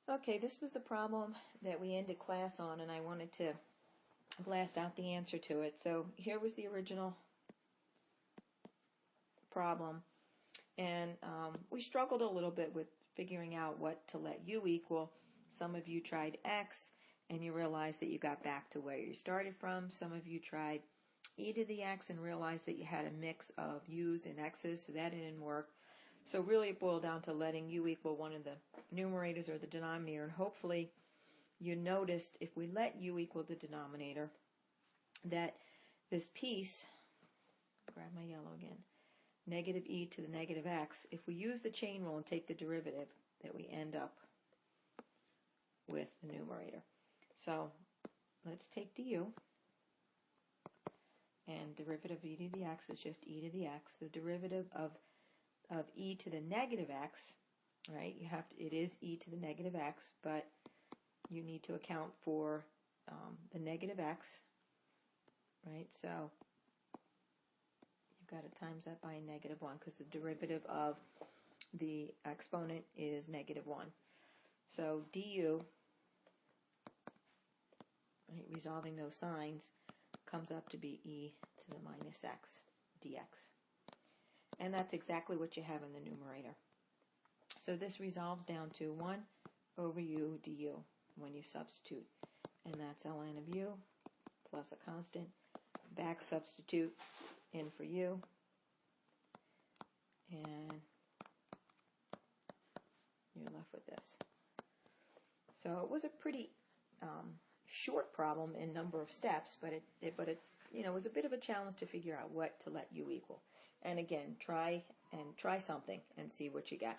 Okay, this was the problem that we ended class on, and I wanted to blast out the answer to it. So here was the original problem, and we struggled a little bit with figuring out what to let u equal. Some of you tried x, and you realized that you got back to where you started from. Some of you tried e to the x and realized that you had a mix of u's and x's, so that didn't work. So really it boiled down to letting u equal one of the numerators or the denominator, and hopefully you noticed if we let u equal the denominator that this piece, grab my yellow again, negative e to the negative x, if we use the chain rule and take the derivative, that we end up with the numerator. So let's take du, and derivative of e to the x is just e to the x. The derivative of e to the negative x, right? It is e to the negative x, but you need to account for the negative x, right? So you've got to times that by negative 1 because the derivative of the exponent is negative 1. So du, right, resolving those signs, comes up to be e to the minus x dx. And that's exactly what you have in the numerator. So this resolves down to 1 over u du when you substitute. And that's ln of u plus a constant. Back substitute in for u. And you're left with this. So it was a pretty short problem in number of steps, but it was a bit of a challenge to figure out what to let u equal. And again, try something and see what you get.